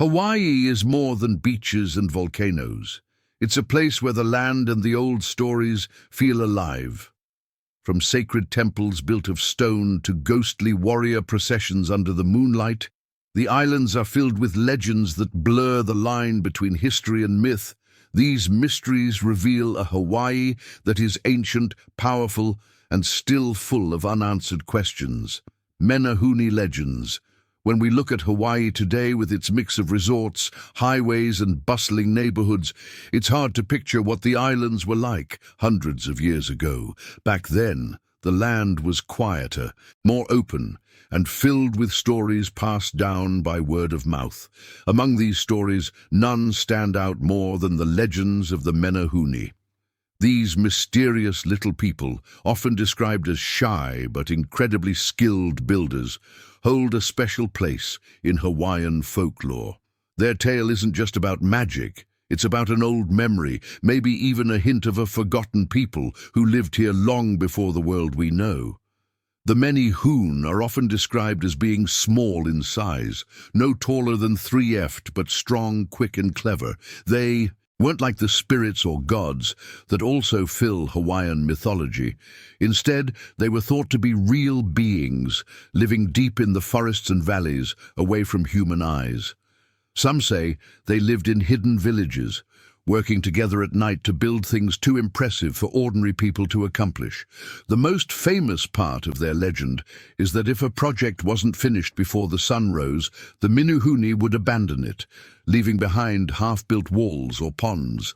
Hawaii is more than beaches and volcanoes. It's a place where the land and the old stories feel alive. From sacred temples built of stone to ghostly warrior processions under the moonlight, the islands are filled with legends that blur the line between history and myth. These mysteries reveal a Hawaii that is ancient, powerful, and still full of unanswered questions. Menehune legends. When we look at Hawaii today with its mix of resorts, highways, and bustling neighborhoods, it's hard to picture what the islands were like hundreds of years ago. Back then, the land was quieter, more open, and filled with stories passed down by word of mouth. Among these stories, none stand out more than the legends of the Menehune. These mysterious little people, often described as shy but incredibly skilled builders, hold a special place in Hawaiian folklore. Their tale isn't just about magic, it's about an old memory, maybe even a hint of a forgotten people who lived here long before the world we know. The Menehune are often described as being small in size, no taller than 3'' but strong, quick and clever. They weren't like the spirits or gods that also fill Hawaiian mythology. Instead, they were thought to be real beings, living deep in the forests and valleys, away from human eyes. Some say they lived in hidden villages, working together at night to build things too impressive for ordinary people to accomplish. The most famous part of their legend is that if a project wasn't finished before the sun rose, the Menehune would abandon it, leaving behind half-built walls or ponds.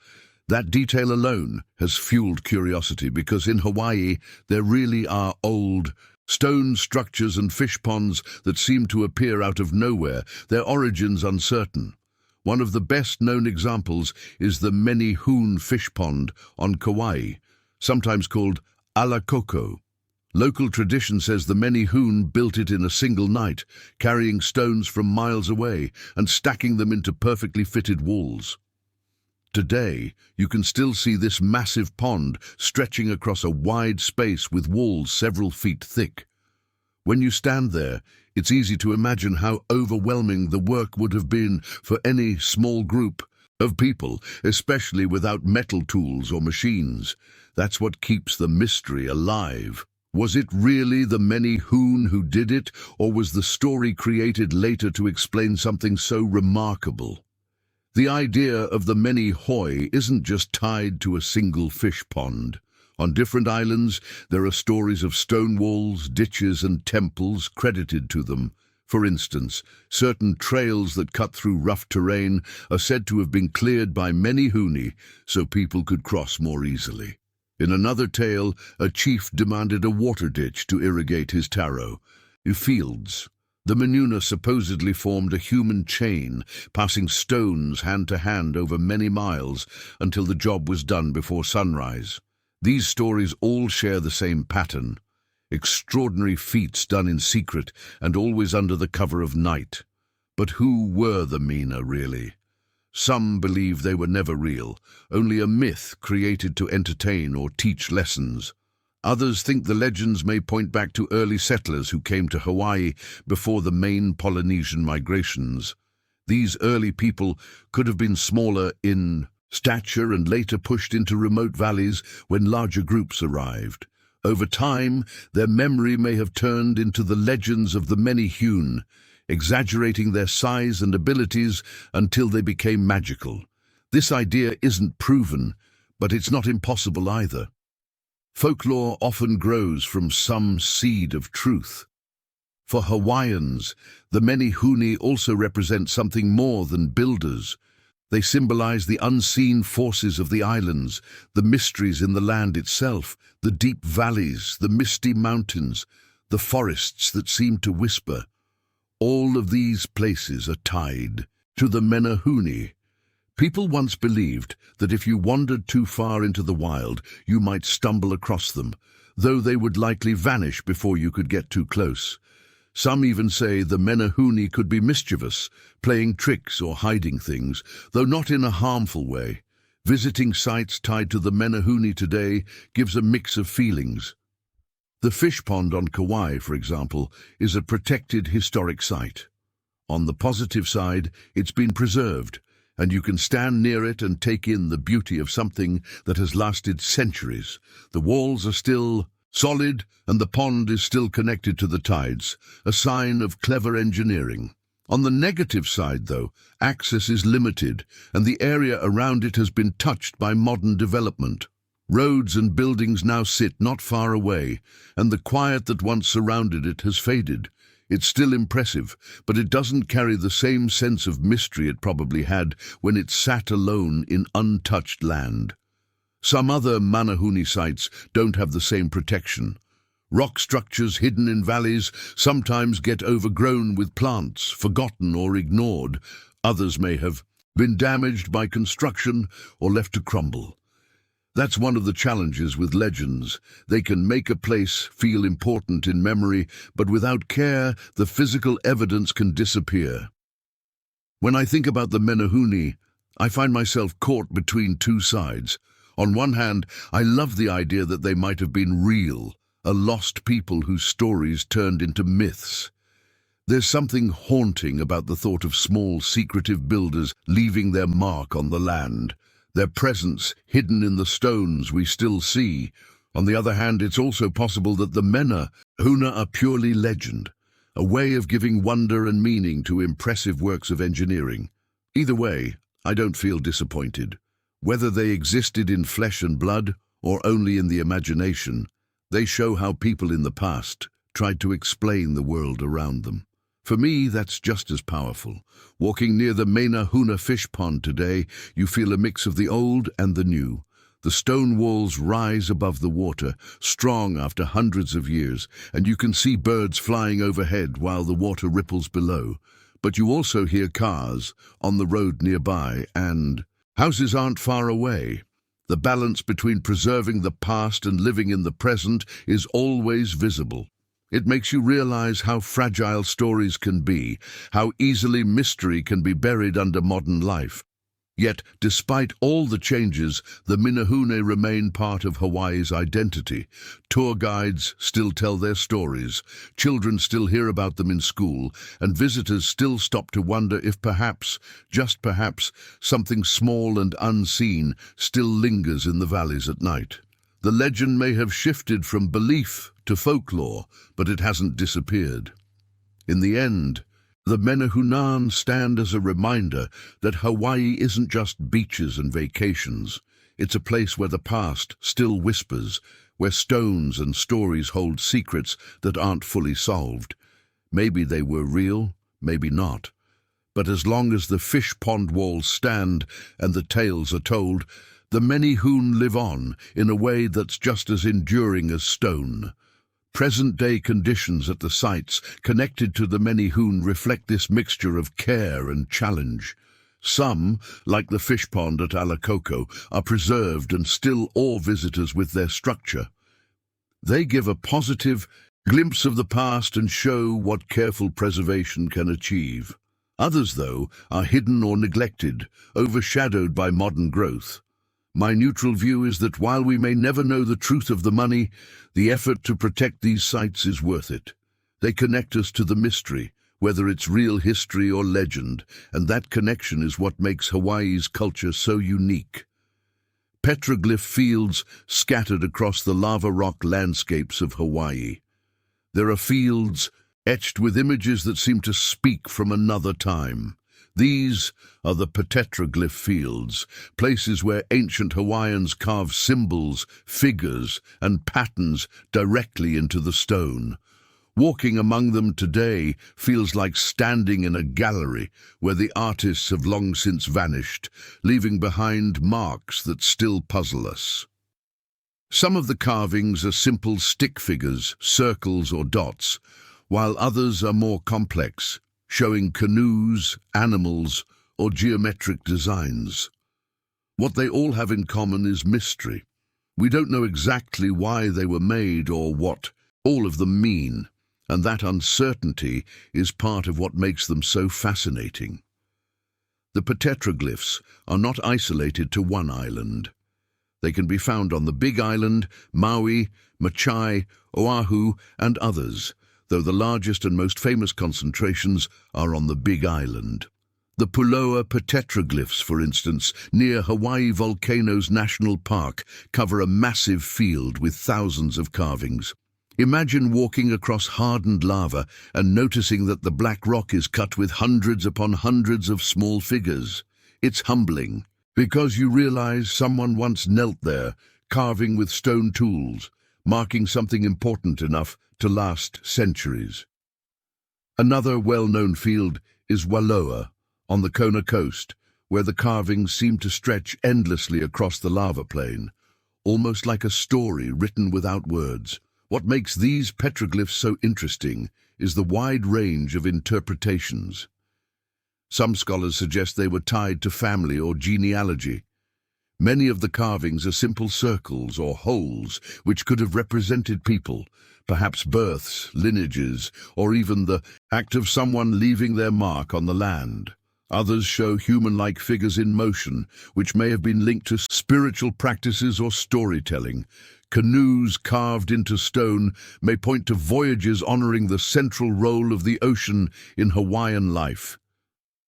That detail alone has fueled curiosity because in Hawaii there really are old stone structures and fish ponds that seem to appear out of nowhere, their origins uncertain. One of the best-known examples is the Menehune fish pond on Kauai, sometimes called Alakoko. Local tradition says the Menehune built it in a single night, carrying stones from miles away and stacking them into perfectly fitted walls. Today, you can still see this massive pond stretching across a wide space with walls several feet thick. When you stand there, it's easy to imagine how overwhelming the work would have been for any small group of people, especially without metal tools or machines. That's what keeps the mystery alive. Was it really the Menehune who did it, or was the story created later to explain something so remarkable? The idea of the Menehune isn't just tied to a single fish pond. On different islands, there are stories of stone walls, ditches, and temples credited to them. For instance, certain trails that cut through rough terrain are said to have been cleared by Menehune so people could cross more easily. In another tale, a chief demanded a water ditch to irrigate his taro. Fields. The Menehune supposedly formed a human chain, passing stones hand to hand over many miles until the job was done before sunrise. These stories all share the same pattern: extraordinary feats done in secret and always under the cover of night. But who were the Mena really? Some believe they were never real, only a myth created to entertain or teach lessons. Others think the legends may point back to early settlers who came to Hawaii before the main Polynesian migrations. These early people could have been smaller in stature and later pushed into remote valleys when larger groups arrived. Over time, their memory may have turned into the legends of the Menehune, exaggerating their size and abilities until they became magical. This idea isn't proven, but it's not impossible either. Folklore often grows from some seed of truth. For Hawaiians, the Menehune also represent something more than builders. They symbolize the unseen forces of the islands, the mysteries in the land itself, the deep valleys, the misty mountains, the forests that seem to whisper. All of these places are tied to the Menehune. People once believed that if you wandered too far into the wild, you might stumble across them, though they would likely vanish before you could get too close. Some even say the Menehune could be mischievous, playing tricks or hiding things, though not in a harmful way. Visiting sites tied to the Menehune today gives a mix of feelings. The fish pond on Kauai, for example, is a protected historic site. On the positive side, it's been preserved, and you can stand near it and take in the beauty of something that has lasted centuries. The walls are still solid, and the pond is still connected to the tides, a sign of clever engineering. On the negative side, though, access is limited, and the area around it has been touched by modern development. Roads and buildings now sit not far away, and the quiet that once surrounded it has faded. It's still impressive, but it doesn't carry the same sense of mystery it probably had when it sat alone in untouched land. Some other Manahuni sites don't have the same protection. Rock structures hidden in valleys sometimes get overgrown with plants, forgotten or ignored. Others may have been damaged by construction or left to crumble. That's one of the challenges with legends. They can make a place feel important in memory, but without care, the physical evidence can disappear. When I think about the Menehune, I find myself caught between two sides. On one hand, I love the idea that they might have been real, a lost people whose stories turned into myths. There's something haunting about the thought of small, secretive builders leaving their mark on the land, their presence hidden in the stones we still see. On the other hand, it's also possible that the Menehune are purely legend, a way of giving wonder and meaning to impressive works of engineering. Either way, I don't feel disappointed. Whether they existed in flesh and blood or only in the imagination, they show how people in the past tried to explain the world around them. For me, that's just as powerful. Walking near the Menehune fish pond today, you feel a mix of the old and the new. The stone walls rise above the water, strong after hundreds of years, and you can see birds flying overhead while the water ripples below. But you also hear cars on the road nearby, and houses aren't far away. The balance between preserving the past and living in the present is always visible. It makes you realize how fragile stories can be, how easily mystery can be buried under modern life. Yet, despite all the changes, the Menehune remain part of Hawaii's identity. Tour guides still tell their stories, children still hear about them in school, and visitors still stop to wonder if perhaps, just perhaps, something small and unseen still lingers in the valleys at night. The legend may have shifted from belief to folklore, but it hasn't disappeared. In the end, the Menehune stand as a reminder that Hawaii isn't just beaches and vacations. It's a place where the past still whispers, where stones and stories hold secrets that aren't fully solved. Maybe they were real, maybe not. But as long as the fish pond walls stand and the tales are told, the Menehune live on in a way that's just as enduring as stone. Present-day conditions at the sites connected to the Menehune reflect this mixture of care and challenge. Some, like the fish pond at Alacoco, are preserved and still awe visitors with their structure. They give a positive glimpse of the past and show what careful preservation can achieve. Others, though, are hidden or neglected, overshadowed by modern growth. My neutral view is that while we may never know the truth of the money, the effort to protect these sites is worth it. They connect us to the mystery, whether it's real history or legend, and that connection is what makes Hawaii's culture so unique. Petroglyph fields scattered across the lava rock landscapes of Hawaii. There are fields etched with images that seem to speak from another time. These are the petroglyph fields, places where ancient Hawaiians carved symbols, figures, and patterns directly into the stone. Walking among them today feels like standing in a gallery where the artists have long since vanished, leaving behind marks that still puzzle us. Some of the carvings are simple stick figures, circles or dots, while others are more complex, showing canoes, animals, or geometric designs. What they all have in common is mystery. We don't know exactly why they were made or what all of them mean, and that uncertainty is part of what makes them so fascinating. The petroglyphs are not isolated to one island. They can be found on the Big Island, Maui, Machai, Oahu, and others. though the largest and most famous concentrations are on the Big Island. The Puloa petroglyphs, for instance, near Hawaii Volcanoes National Park, cover a massive field with thousands of carvings. Imagine walking across hardened lava and noticing that the black rock is cut with hundreds upon hundreds of small figures. It's humbling, because you realize someone once knelt there, carving with stone tools, marking something important enough to last centuries. Another well-known field is Waloa, on the Kona coast, where the carvings seem to stretch endlessly across the lava plain, almost like a story written without words. What makes these petroglyphs so interesting is the wide range of interpretations. Some scholars suggest they were tied to family or genealogy. Many of the carvings are simple circles or holes which could have represented people, perhaps births, lineages, or even the act of someone leaving their mark on the land. Others show human-like figures in motion, which may have been linked to spiritual practices or storytelling. Canoes carved into stone may point to voyages honoring the central role of the ocean in Hawaiian life.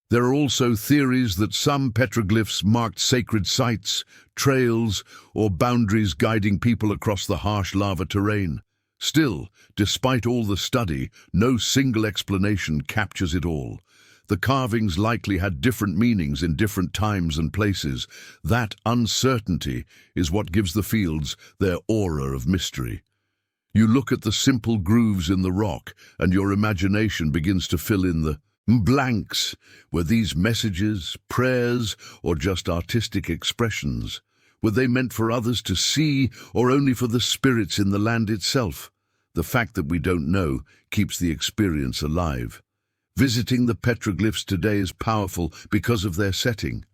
There are also theories that some petroglyphs marked sacred sites, trails, or boundaries guiding people across the harsh lava terrain. Still, despite all the study, no single explanation captures it all. The carvings likely had different meanings in different times and places. That uncertainty is what gives the fields their aura of mystery. You look at the simple grooves in the rock, and your imagination begins to fill in the blanks. Were these messages, prayers, or just artistic expressions? Were they meant for others to see, or only for the spirits in the land itself? The fact that we don't know keeps the experience alive. Visiting the petroglyphs today is powerful because of their setting.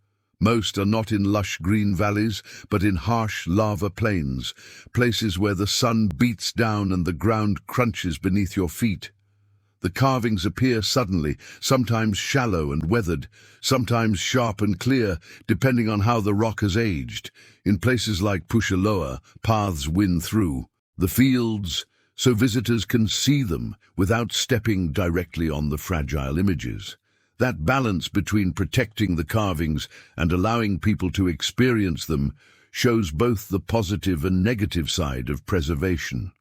Most are not in lush green valleys, but in harsh lava plains, places where the sun beats down and the ground crunches beneath your feet. The carvings appear suddenly, sometimes shallow and weathered, sometimes sharp and clear, depending on how the rock has aged. In places like Pushaloa, paths wind through the fields, so visitors can see them without stepping directly on the fragile images. That balance between protecting the carvings and allowing people to experience them shows both the positive and negative side of preservation.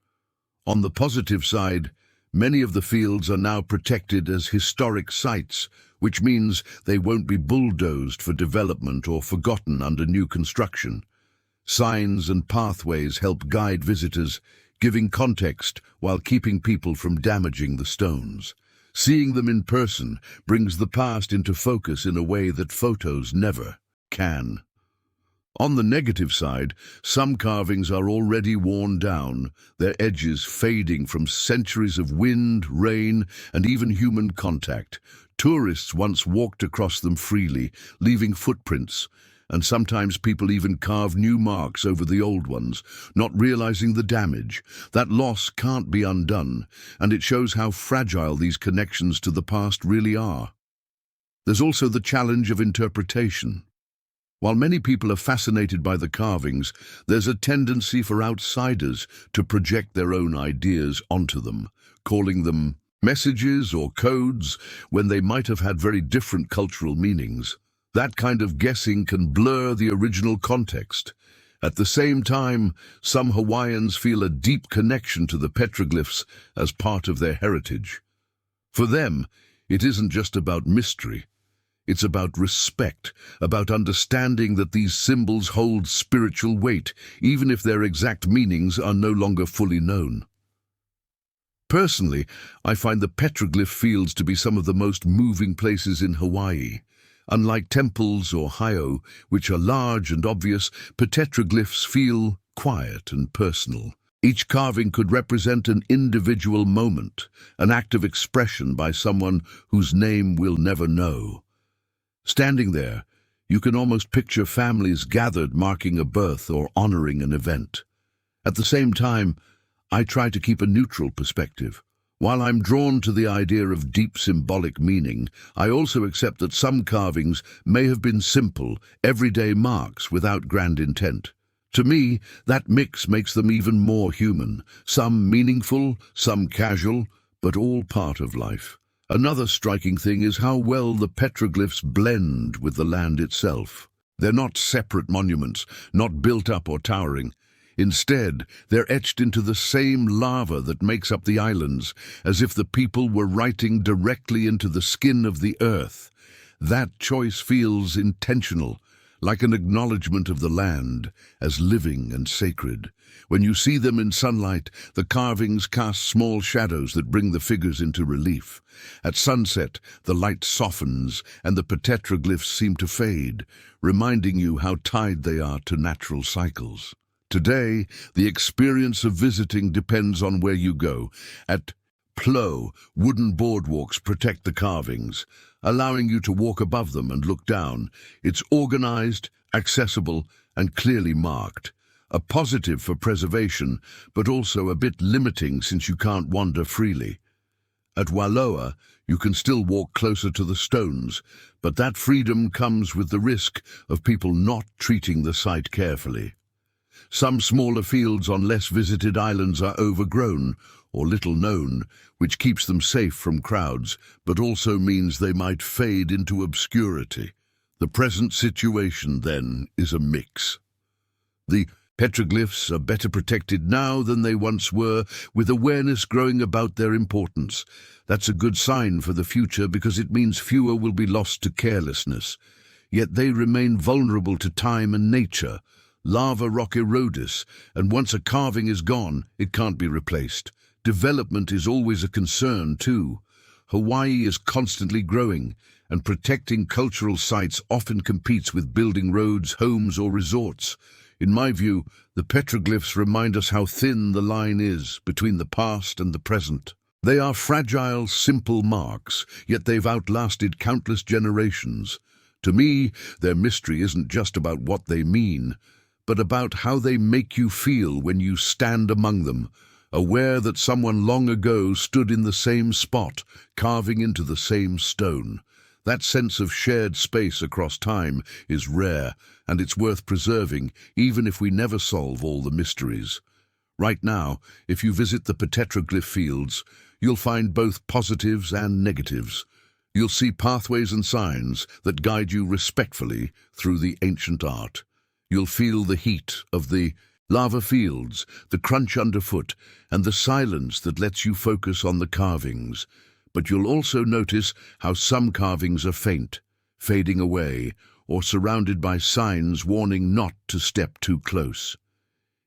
On the positive side, many of the fields are now protected as historic sites, which means they won't be bulldozed for development or forgotten under new construction. Signs and pathways help guide visitors, giving context while keeping people from damaging the stones. Seeing them in person brings the past into focus in a way that photos never can. On the negative side, some carvings are already worn down, their edges fading from centuries of wind, rain, and even human contact. Tourists once walked across them freely, leaving footprints, and sometimes people even carve new marks over the old ones, not realizing the damage. That loss can't be undone, and it shows how fragile these connections to the past really are. There's also the challenge of interpretation. While many people are fascinated by the carvings, there's a tendency for outsiders to project their own ideas onto them, calling them messages or codes when they might have had very different cultural meanings. That kind of guessing can blur the original context. At the same time, some Hawaiians feel a deep connection to the petroglyphs as part of their heritage. For them, it isn't just about mystery. It's about respect, about understanding that these symbols hold spiritual weight, even if their exact meanings are no longer fully known. Personally, I find the petroglyph fields to be some of the most moving places in Hawaii. Unlike temples or heiau, which are large and obvious, petroglyphs feel quiet and personal. Each carving could represent an individual moment, an act of expression by someone whose name we'll never know. Standing there, you can almost picture families gathered marking a birth or honoring an event. At the same time, I try to keep a neutral perspective. While I'm drawn to the idea of deep symbolic meaning, I also accept that some carvings may have been simple, everyday marks without grand intent. To me, that mix makes them even more human, some meaningful, some casual, but all part of life. Another striking thing is how well the petroglyphs blend with the land itself. They're not separate monuments, not built up or towering. Instead, they're etched into the same lava that makes up the islands, as if the people were writing directly into the skin of the earth. That choice feels intentional, like an acknowledgement of the land as living and sacred. When you see them in sunlight, the carvings cast small shadows that bring the figures into relief. At sunset, the light softens and the petroglyphs seem to fade, reminding you how tied they are to natural cycles. Today, the experience of visiting depends on where you go. At Plo, wooden boardwalks protect the carvings, allowing you to walk above them and look down. It's organized, accessible, and clearly marked. A positive for preservation, but also a bit limiting since you can't wander freely. At Waloa, you can still walk closer to the stones, but that freedom comes with the risk of people not treating the site carefully. Some smaller fields on less visited islands are overgrown or little known, which keeps them safe from crowds, but also means they might fade into obscurity. The present situation, then, is a mix. The petroglyphs are better protected now than they once were, with awareness growing about their importance. That's a good sign for the future because it means fewer will be lost to carelessness. Yet they remain vulnerable to time and nature. Lava rock erodes, and once a carving is gone, it can't be replaced. Development is always a concern, too. Hawaii is constantly growing, and protecting cultural sites often competes with building roads, homes, or resorts. In my view, the petroglyphs remind us how thin the line is between the past and the present. They are fragile, simple marks, yet they've outlasted countless generations. To me, their mystery isn't just about what they mean, but about how they make you feel when you stand among them, aware that someone long ago stood in the same spot, carving into the same stone. That sense of shared space across time is rare, and it's worth preserving, even if we never solve all the mysteries. Right now, if you visit the petroglyph fields, you'll find both positives and negatives. You'll see pathways and signs that guide you respectfully through the ancient art. You'll feel the heat of the lava fields, the crunch underfoot, and the silence that lets you focus on the carvings. But you'll also notice how some carvings are faint, fading away, or surrounded by signs warning not to step too close.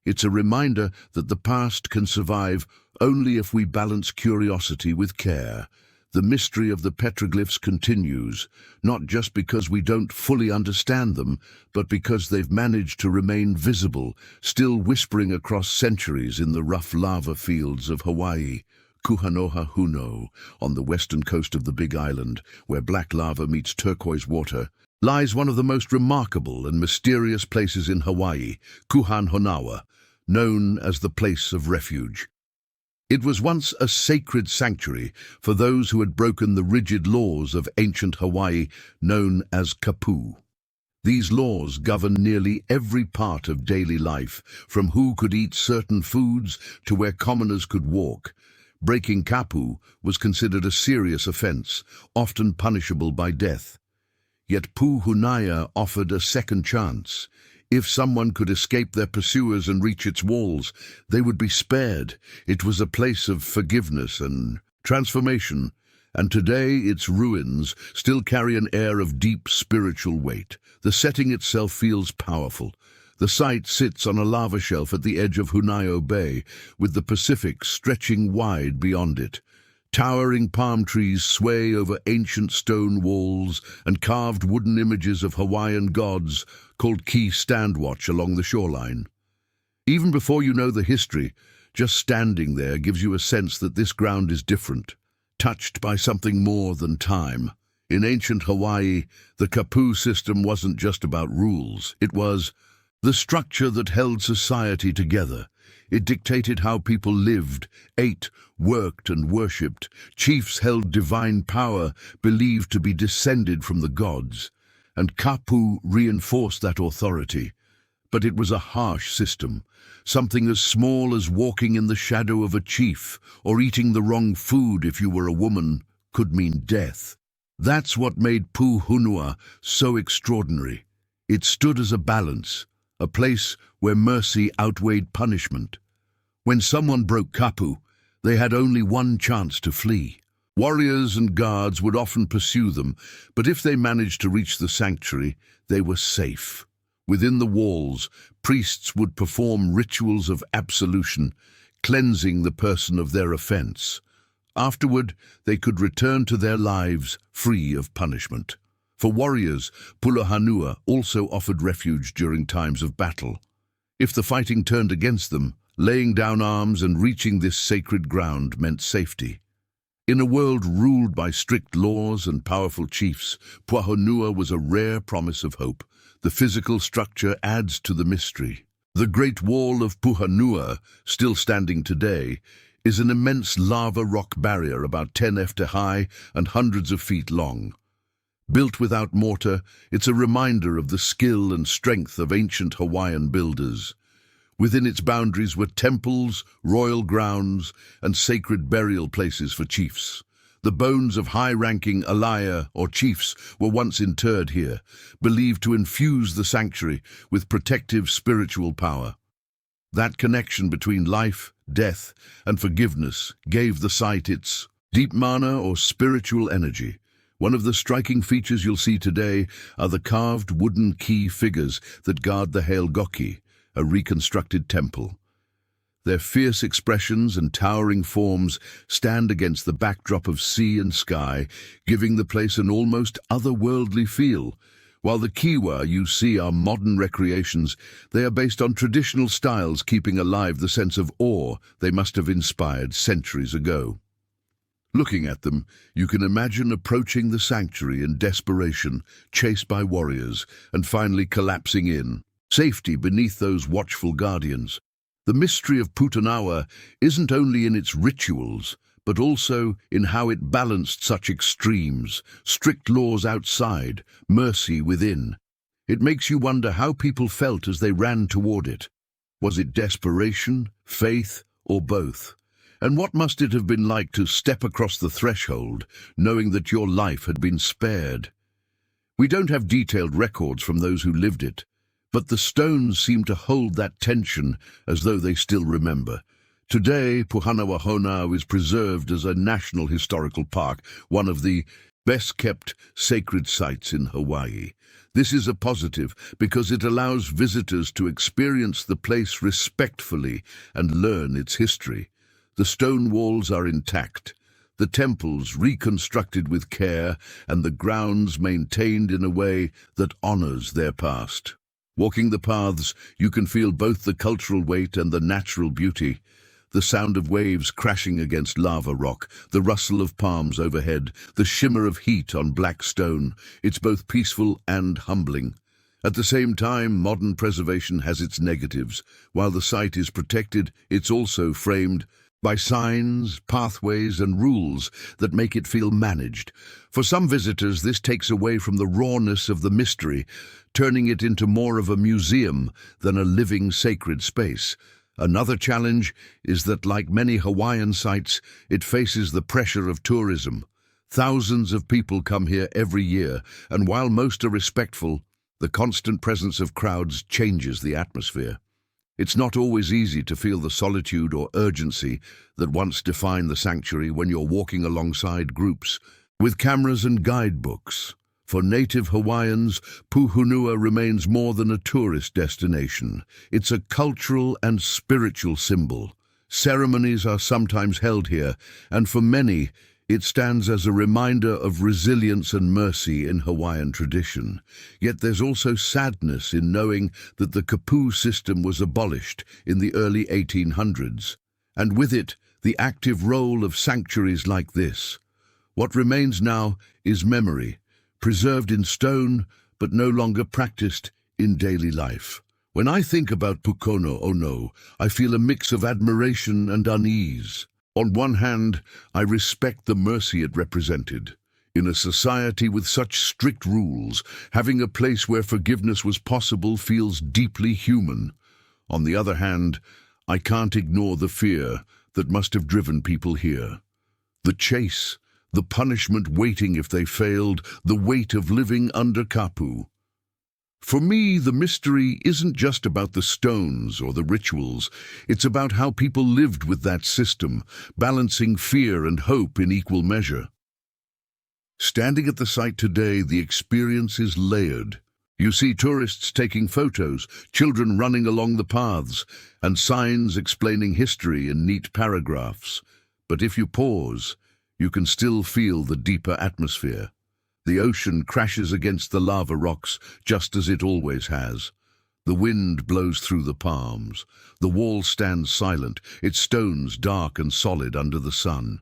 It's a reminder that the past can survive only if we balance curiosity with care. The mystery of the petroglyphs continues, not just because we don't fully understand them, but because they've managed to remain visible, still whispering across centuries in the rough lava fields of Hawaii. Kuhanoha Huno, on the western coast of the Big Island, where black lava meets turquoise water, lies one of the most remarkable and mysterious places in Hawaii, Kuhanhonawa, known as the Place of Refuge. It was once a sacred sanctuary for those who had broken the rigid laws of ancient Hawaii, known as kapu. These laws govern nearly every part of daily life, from who could eat certain foods to where commoners could walk. Breaking kapu was considered a serious offense, often punishable by death. Yet Puhunaya offered a second chance. If someone could escape their pursuers and reach its walls, they would be spared. It was a place of forgiveness and transformation, and today its ruins still carry an air of deep spiritual weight. The setting itself feels powerful. The site sits on a lava shelf at the edge of Hunayo Bay, with the Pacific stretching wide beyond it. Towering palm trees sway over ancient stone walls, and carved wooden images of Hawaiian gods, called Ki stand watch along the shoreline. Even before you know the history, just standing there gives you a sense that this ground is different, touched by something more than time. In ancient Hawaii, the kapu system wasn't just about rules. It was the structure that held society together. It dictated how people lived, ate, worked, and worshipped. Chiefs held divine power, believed to be descended from the gods, and kapu reinforced that authority. But it was a harsh system. Something as small as walking in the shadow of a chief or eating the wrong food if you were a woman could mean death. That's what made Puhonua so extraordinary. It stood as a balance, a place where mercy outweighed punishment. When someone broke kapu, they had only one chance to flee. Warriors and guards would often pursue them, but if they managed to reach the sanctuary, they were safe. Within the walls, priests would perform rituals of absolution, cleansing the person of their offense. Afterward, they could return to their lives free of punishment. For warriors, Pulohonua also offered refuge during times of battle. If the fighting turned against them, laying down arms and reaching this sacred ground meant safety. In a world ruled by strict laws and powerful chiefs, Puhonua was a rare promise of hope. The physical structure adds to the mystery. The Great Wall of Puhonua, still standing today, is an immense lava rock barrier about 10 feet high and hundreds of feet long. Built without mortar, it's a reminder of the skill and strength of ancient Hawaiian builders. Within its boundaries were temples, royal grounds, and sacred burial places for chiefs. The bones of high-ranking alaya or chiefs were once interred here, believed to infuse the sanctuary with protective spiritual power. That connection between life, death, and forgiveness gave the site its deep mana or spiritual energy. One of the striking features you'll see today are the carved wooden key figures that guard the Hailgoki, a reconstructed temple. Their fierce expressions and towering forms stand against the backdrop of sea and sky, giving the place an almost otherworldly feel. While the kiwa you see are modern recreations, they are based on traditional styles, keeping alive the sense of awe they must have inspired centuries ago. Looking at them, you can imagine approaching the sanctuary in desperation, chased by warriors, and finally collapsing in safety beneath those watchful guardians. The mystery of Puhonua isn't only in its rituals, but also in how it balanced such extremes, strict laws outside, mercy within. It makes you wonder how people felt as they ran toward it. Was it desperation, faith, or both? And what must it have been like to step across the threshold, knowing that your life had been spared? We don't have detailed records from those who lived it, but the stones seem to hold that tension as though they still remember. Today, Puhonua is preserved as a national historical park, one of the best-kept sacred sites in Hawaii. This is a positive because it allows visitors to experience the place respectfully and learn its history. The stone walls are intact, the temples reconstructed with care, and the grounds maintained in a way that honors their past. Walking the paths, you can feel both the cultural weight and the natural beauty. The sound of waves crashing against lava rock, the rustle of palms overhead, the shimmer of heat on black stone. It's both peaceful and humbling. At the same time, modern preservation has its negatives. While the site is protected, it's also framed by signs, pathways, and rules that make it feel managed. For some visitors, this takes away from the rawness of the mystery, turning it into more of a museum than a living sacred space. Another challenge is that, like many Hawaiian sites, it faces the pressure of tourism. Thousands of people come here every year, and while most are respectful, the constant presence of crowds changes the atmosphere. It's not always easy to feel the solitude or urgency that once defined the sanctuary when you're walking alongside groups with cameras and guidebooks. For native Hawaiians, Puhonua remains more than a tourist destination. It's a cultural and spiritual symbol. Ceremonies are sometimes held here, and for many, it stands as a reminder of resilience and mercy in Hawaiian tradition. Yet there's also sadness in knowing that the kapu system was abolished in the early 1800s, and with it, the active role of sanctuaries like this. What remains now is memory, preserved in stone, but no longer practiced in daily life. When I think about Puhonua, I feel a mix of admiration and unease. On one hand, I respect the mercy it represented. In a society with such strict rules, having a place where forgiveness was possible feels deeply human. On the other hand, I can't ignore the fear that must have driven people here. The chase, the punishment waiting if they failed, the weight of living under Kapu. For me, the mystery isn't just about the stones or the rituals. It's about how people lived with that system, balancing fear and hope in equal measure. Standing at the site today, the experience is layered. You see tourists taking photos, children running along the paths, and signs explaining history in neat paragraphs. But if you pause, you can still feel the deeper atmosphere. The ocean crashes against the lava rocks, just as it always has. The wind blows through the palms. The wall stands silent, its stones dark and solid under the sun.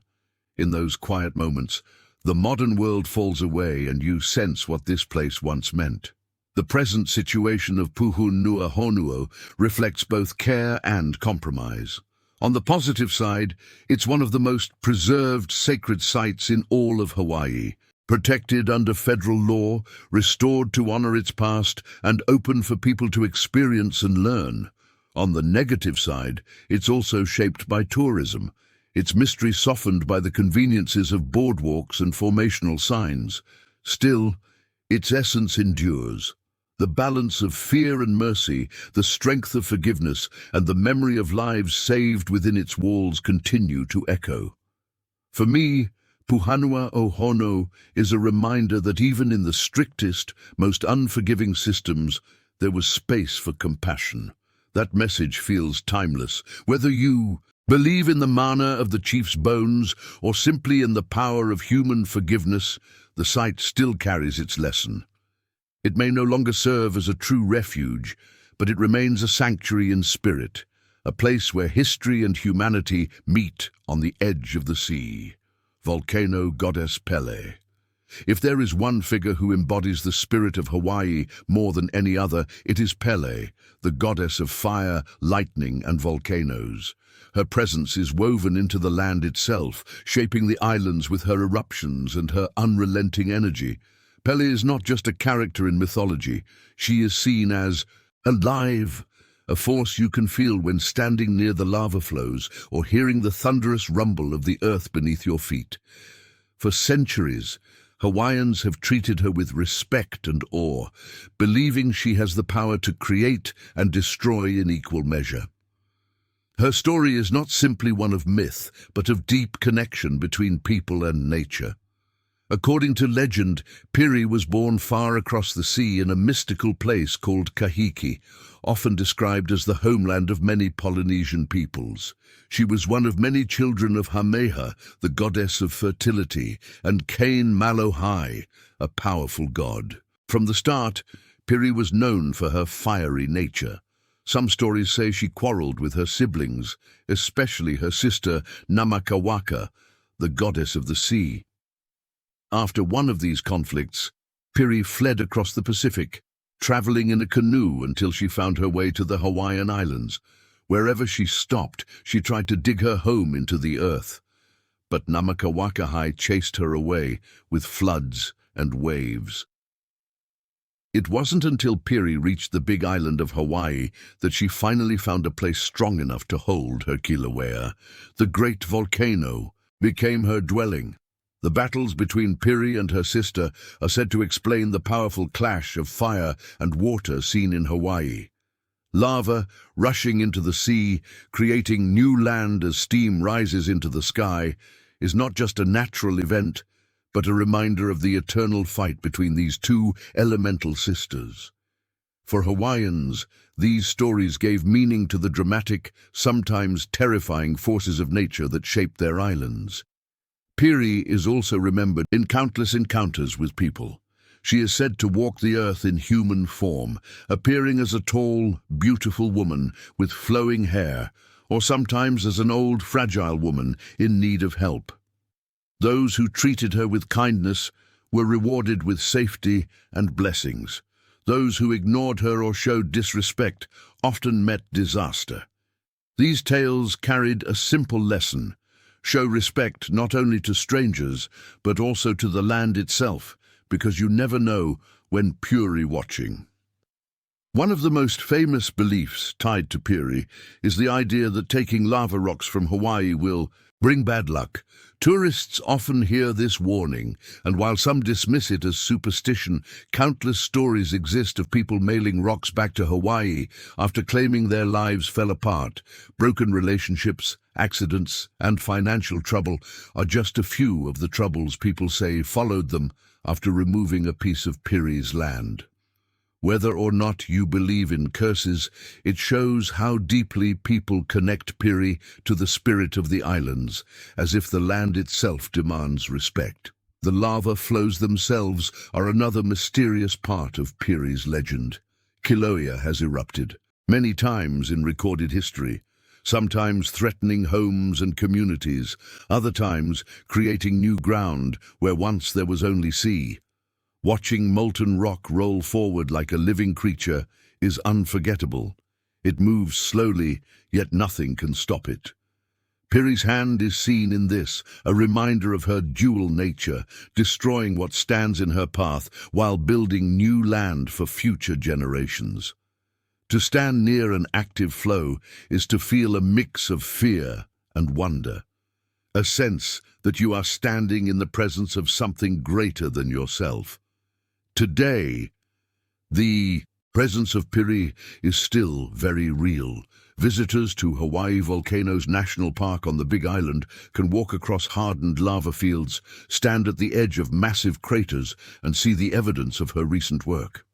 In those quiet moments, the modern world falls away and you sense what this place once meant. The present situation of Puhunua reflects both care and compromise. On the positive side, it's one of the most preserved sacred sites in all of Hawaii, protected under federal law, restored to honor its past, and open for people to experience and learn. On the negative side, it's also shaped by tourism, its mystery softened by the conveniences of boardwalks and formational signs. Still, its essence endures. The balance of fear and mercy, the strength of forgiveness, and the memory of lives saved within its walls continue to echo. For me, Puhunua is a reminder that even in the strictest, most unforgiving systems, there was space for compassion. That message feels timeless, whether you believe in the mana of the chief's bones or simply in the power of human forgiveness. The site still carries its lesson. It may no longer serve as a true refuge, but it remains a sanctuary in spirit, a place where history and humanity meet on the edge of the sea. Volcano Goddess Pele. If there is one figure who embodies the spirit of Hawaii more than any other, it is Pele, the goddess of fire, lightning, and volcanoes. Her presence is woven into the land itself, shaping the islands with her eruptions and her unrelenting energy. Pele is not just a character in mythology. She is seen as alive, a force you can feel when standing near the lava flows or hearing the thunderous rumble of the earth beneath your feet. For centuries, Hawaiians have treated her with respect and awe, believing she has the power to create and destroy in equal measure. Her story is not simply one of myth, but of deep connection between people and nature. According to legend, Piri was born far across the sea in a mystical place called Kahiki, often described as the homeland of many Polynesian peoples. She was one of many children of Hameha, the goddess of fertility, and Kane Malohai, a powerful god. From the start, Piri was known for her fiery nature. Some stories say she quarreled with her siblings, especially her sister Namakawaka, the goddess of the sea. After one of these conflicts, Piri fled across the Pacific, traveling in a canoe until she found her way to the Hawaiian Islands. Wherever she stopped, she tried to dig her home into the earth. But Namakawakahai chased her away with floods and waves. It wasn't until Piri reached the big island of Hawaii that she finally found a place strong enough to hold her Kilauea. The great volcano became her dwelling. The battles between Piri and her sister are said to explain the powerful clash of fire and water seen in Hawaii. Lava rushing into the sea, creating new land as steam rises into the sky, is not just a natural event, but a reminder of the eternal fight between these two elemental sisters. For Hawaiians, these stories gave meaning to the dramatic, sometimes terrifying forces of nature that shaped their islands. Piri is also remembered in countless encounters with people. She is said to walk the earth in human form, appearing as a tall, beautiful woman with flowing hair, or sometimes as an old, fragile woman in need of help. Those who treated her with kindness were rewarded with safety and blessings. Those who ignored her or showed disrespect often met disaster. These tales carried a simple lesson: Show respect not only to strangers, but also to the land itself, because you never know when Puri watching. One of the most famous beliefs tied to Piri is the idea that taking lava rocks from Hawaii will bring bad luck. Tourists often hear this warning, and while some dismiss it as superstition, countless stories exist of people mailing rocks back to Hawaii after claiming their lives fell apart. Broken relationships, accidents, and financial trouble are just a few of the troubles people say followed them after removing a piece of Piri's land. Whether or not you believe in curses, it shows how deeply people connect Piri to the spirit of the islands, as if the land itself demands respect. The lava flows themselves are another mysterious part of Piri's legend. Kilauea has erupted, many times in recorded history, sometimes threatening homes and communities, other times creating new ground where once there was only sea. Watching molten rock roll forward like a living creature is unforgettable. It moves slowly, yet nothing can stop it. Piri's hand is seen in this, a reminder of her dual nature, destroying what stands in her path while building new land for future generations. To stand near an active flow is to feel a mix of fear and wonder, a sense that you are standing in the presence of something greater than yourself. Today, the presence of Piri is still very real. Visitors to Hawaii Volcanoes National Park on the Big Island can walk across hardened lava fields, stand at the edge of massive craters, and see the evidence of her recent work.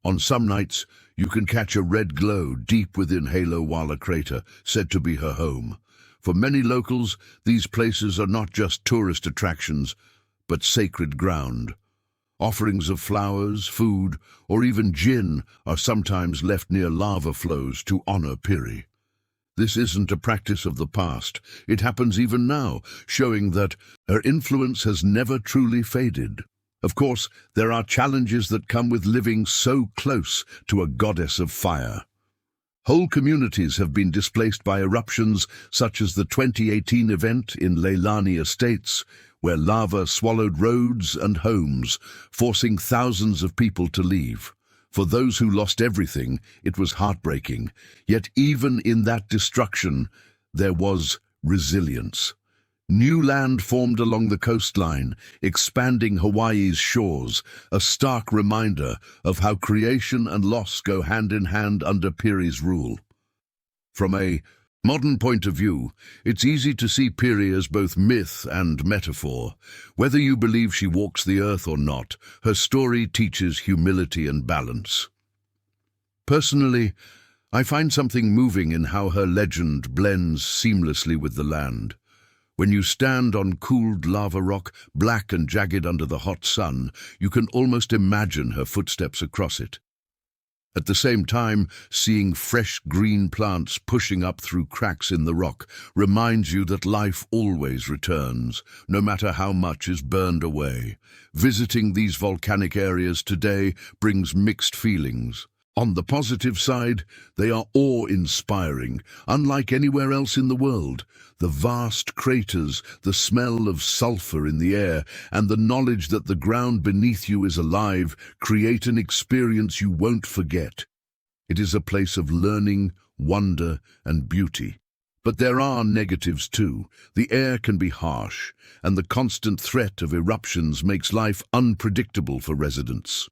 On some nights, you can catch a red glow deep within Halowala crater, said to be her home. For many locals, these places are not just tourist attractions, but sacred ground. Offerings of flowers, food, or even gin are sometimes left near lava flows to honor Piri. This isn't a practice of the past. It happens even now, showing that her influence has never truly faded. Of course, there are challenges that come with living so close to a goddess of fire. Whole communities have been displaced by eruptions such as the 2018 event in Leilani Estates, where lava swallowed roads and homes, forcing thousands of people to leave. For those who lost everything, it was heartbreaking. Yet even in that destruction, there was resilience. New land formed along the coastline, expanding Hawaii's shores, a stark reminder of how creation and loss go hand in hand under Piri's rule. From a modern point of view, it's easy to see Piri as both myth and metaphor. Whether you believe she walks the earth or not, her story teaches humility and balance. Personally, I find something moving in how her legend blends seamlessly with the land. When you stand on cooled lava rock, black and jagged under the hot sun, you can almost imagine her footsteps across it. At the same time, seeing fresh green plants pushing up through cracks in the rock reminds you that life always returns, no matter how much is burned away. Visiting these volcanic areas today brings mixed feelings. On the positive side, they are awe-inspiring, unlike anywhere else in the world. The vast craters, the smell of sulfur in the air, and the knowledge that the ground beneath you is alive create an experience you won't forget. It is a place of learning, wonder, and beauty. But there are negatives too. The air can be harsh, and the constant threat of eruptions makes life unpredictable for residents.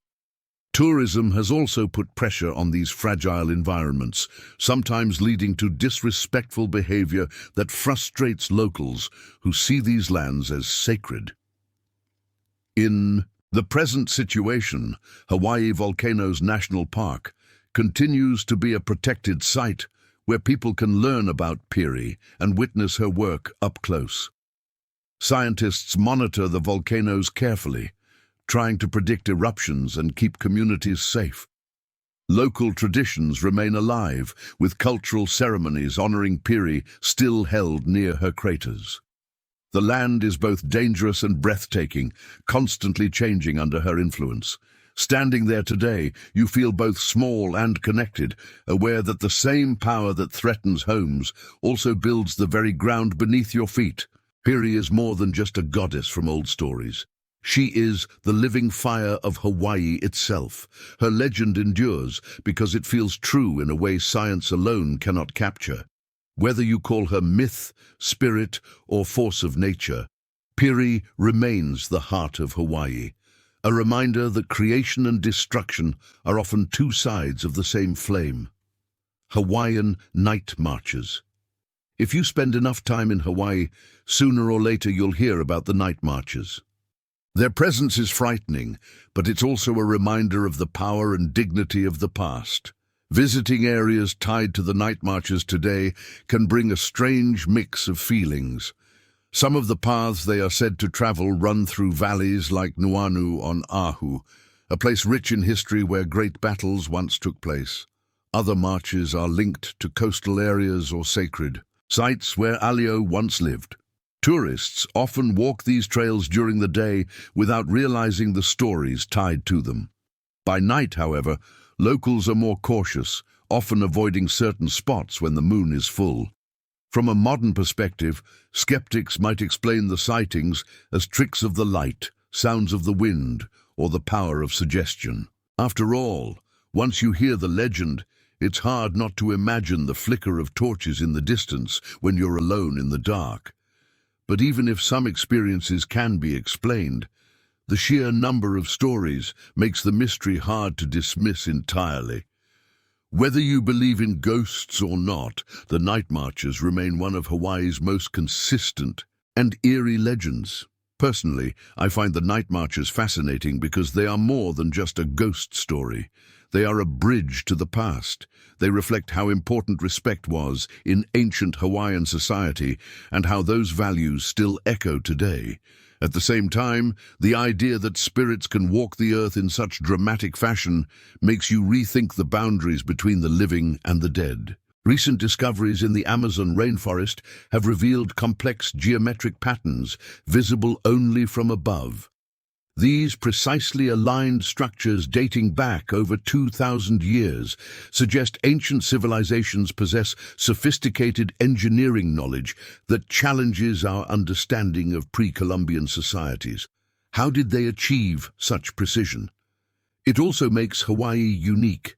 Tourism has also put pressure on these fragile environments, sometimes leading to disrespectful behavior that frustrates locals who see these lands as sacred. In the present situation, Hawaii Volcanoes National Park continues to be a protected site where people can learn about Piri and witness her work up close. Scientists monitor the volcanoes carefully, trying to predict eruptions and keep communities safe. Local traditions remain alive, with cultural ceremonies honoring Piri still held near her craters. The land is both dangerous and breathtaking, constantly changing under her influence. Standing there today, you feel both small and connected, aware that the same power that threatens homes also builds the very ground beneath your feet. Piri is more than just a goddess from old stories. She is the living fire of Hawaii itself. Her legend endures because it feels true in a way science alone cannot capture. Whether you call her myth, spirit, or force of nature, Piri remains the heart of Hawaii, a reminder that creation and destruction are often two sides of the same flame. Hawaiian night marches. If you spend enough time in Hawaii, sooner or later you'll hear about the night marches. Their presence is frightening, but it's also a reminder of the power and dignity of the past. Visiting areas tied to the night marches today can bring a strange mix of feelings. Some of the paths they are said to travel run through valleys like Nuanu on Oahu, a place rich in history where great battles once took place. Other marches are linked to coastal areas or sacred sites where Alio once lived. Tourists often walk these trails during the day without realizing the stories tied to them. By night, however, locals are more cautious, often avoiding certain spots when the moon is full. From a modern perspective, skeptics might explain the sightings as tricks of the light, sounds of the wind, or the power of suggestion. After all, once you hear the legend, it's hard not to imagine the flicker of torches in the distance when you're alone in the dark. But even if some experiences can be explained, the sheer number of stories makes the mystery hard to dismiss entirely. Whether you believe in ghosts or not, the night marches remain one of Hawaii's most consistent and eerie legends. Personally, I find the night marches fascinating because they are more than just a ghost story. They are a bridge to the past. They reflect how important respect was in ancient Hawaiian society and how those values still echo today. At the same time, the idea that spirits can walk the earth in such dramatic fashion makes you rethink the boundaries between the living and the dead. Recent discoveries in the Amazon rainforest have revealed complex geometric patterns visible only from above. These precisely aligned structures dating back over 2,000 years suggest ancient civilizations possess sophisticated engineering knowledge that challenges our understanding of pre-Columbian societies. How did they achieve such precision? It also makes Hawaii unique.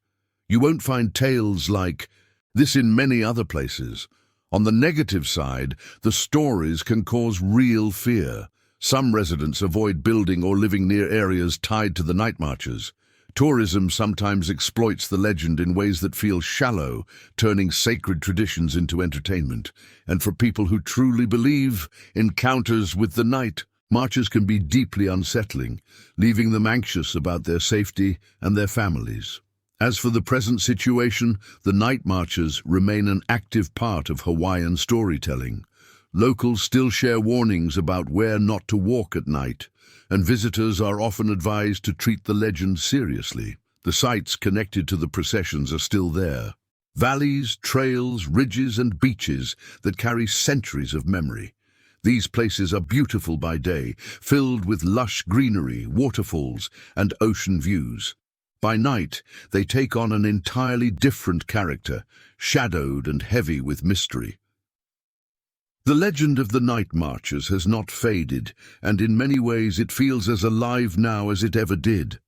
You won't find tales like this in many other places. On the negative side, the stories can cause real fear. Some residents avoid building or living near areas tied to the night marches. Tourism sometimes exploits the legend in ways that feel shallow, turning sacred traditions into entertainment. And for people who truly believe, encounters with the night marches can be deeply unsettling, leaving them anxious about their safety and their families. As for the present situation, the night marches remain an active part of Hawaiian storytelling. Locals still share warnings about where not to walk at night, and visitors are often advised to treat the legend seriously. The sites connected to the processions are still there. Valleys, trails, ridges, and beaches that carry centuries of memory. These places are beautiful by day, filled with lush greenery, waterfalls, and ocean views. By night, they take on an entirely different character, shadowed and heavy with mystery. The legend of the night marches has not faded, and in many ways it feels as alive now as it ever did.